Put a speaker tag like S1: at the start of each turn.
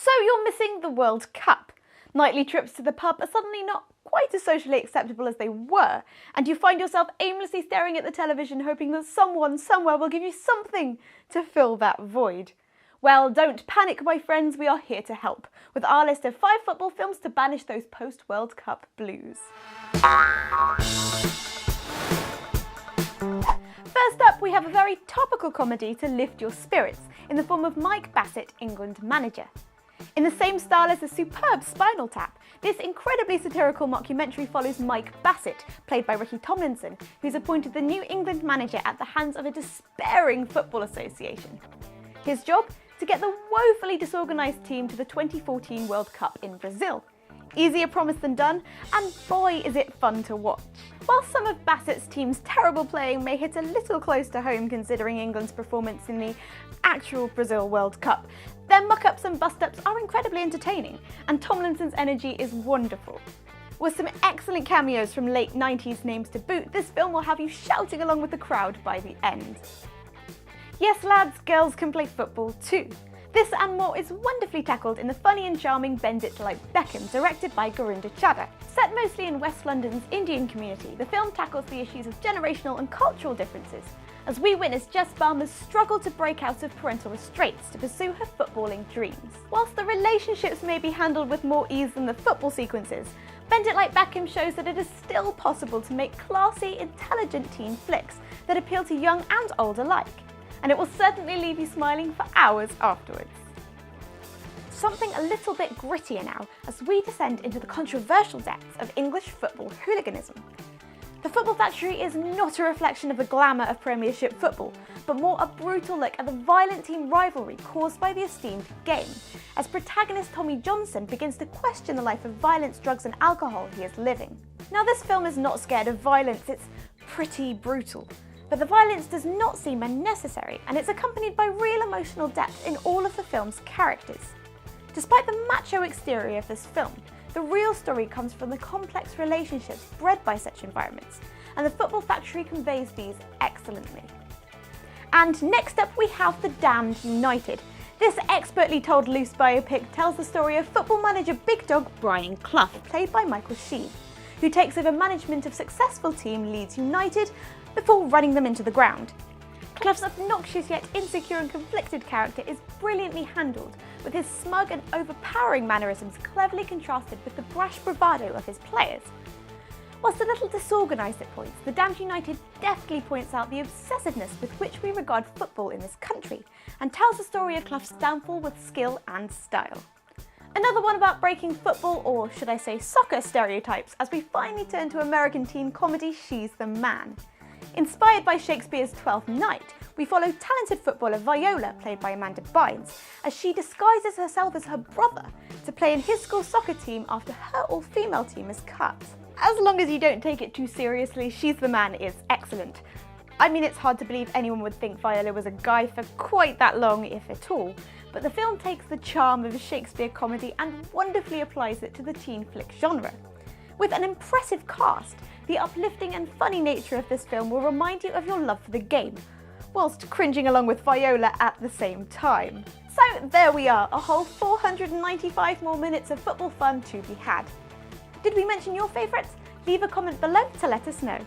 S1: So you're missing the World Cup. Nightly trips to the pub are suddenly not quite as socially acceptable as they were, and you find yourself aimlessly staring at the television hoping that someone somewhere will give you something to fill that void. Well, don't panic, my friends, we are here to help, with our list of 5 football films to banish those post-World Cup blues. First up, we have a very topical comedy to lift your spirits in the form of Mike Bassett, England manager. In the same style as the superb Spinal Tap, this incredibly satirical mockumentary follows Mike Bassett, played by Ricky Tomlinson, who's appointed the new England manager at the hands of a despairing football association. His job? To get the woefully disorganised team to the 2014 World Cup in Brazil. Easier promised than done, and boy is it fun to watch. While some of Bassett's team's terrible playing may hit a little close to home considering England's performance in the actual Brazil World Cup, their muck-ups and bust-ups are incredibly entertaining, and Tomlinson's energy is wonderful. With some excellent cameos from late 90s names to boot, this film will have you shouting along with the crowd by the end. Yes lads, girls can play football too. This and more is wonderfully tackled in the funny and charming Bend It Like Beckham, directed by Gurinder Chadha. Set mostly in West London's Indian community, the film tackles the issues of generational and cultural differences, as we witness Jess Balmer's struggle to break out of parental restraints to pursue her footballing dreams. Whilst the relationships may be handled with more ease than the football sequences, Bend It Like Beckham shows that it is still possible to make classy, intelligent teen flicks that appeal to young and old alike. And it will certainly leave you smiling for hours afterwards. Something a little bit grittier now, as we descend into the controversial depths of English football hooliganism. The Football Factory is not a reflection of the glamour of Premiership football, but more a brutal look at the violent team rivalry caused by the esteemed game, as protagonist Tommy Johnson begins to question the life of violence, drugs and alcohol he is living. Now this film is not scared of violence, it's pretty brutal. But the violence does not seem unnecessary, and it's accompanied by real emotional depth in all of the film's characters. Despite the macho exterior of this film, the real story comes from the complex relationships bred by such environments, and the Football Factory conveys these excellently. And next up we have The Damned United. This expertly told loose biopic tells the story of football manager Big Dog Brian Clough, played by Michael Sheen, who takes over management of successful team Leeds United before running them into the ground. Clough's obnoxious yet insecure and conflicted character is brilliantly handled, with his smug and overpowering mannerisms cleverly contrasted with the brash bravado of his players. Whilst a little disorganised at points, The Damned United deftly points out the obsessiveness with which we regard football in this country, and tells the story of Clough's downfall with skill and style. Another one about breaking football, or should I say soccer, stereotypes, as we finally turn to American teen comedy She's the Man. Inspired by Shakespeare's Twelfth Night, we follow talented footballer Viola, played by Amanda Bynes, as she disguises herself as her brother to play in his school soccer team after her all-female team is cut. As long as you don't take it too seriously, She's the Man is excellent. I mean, it's hard to believe anyone would think Viola was a guy for quite that long, if at all, but the film takes the charm of a Shakespeare comedy and wonderfully applies it to the teen flick genre. With an impressive cast, the uplifting and funny nature of this film will remind you of your love for the game, whilst cringing along with Viola at the same time. So there we are, a whole 495 more minutes of football fun to be had. Did we mention your favourites? Leave a comment below to let us know.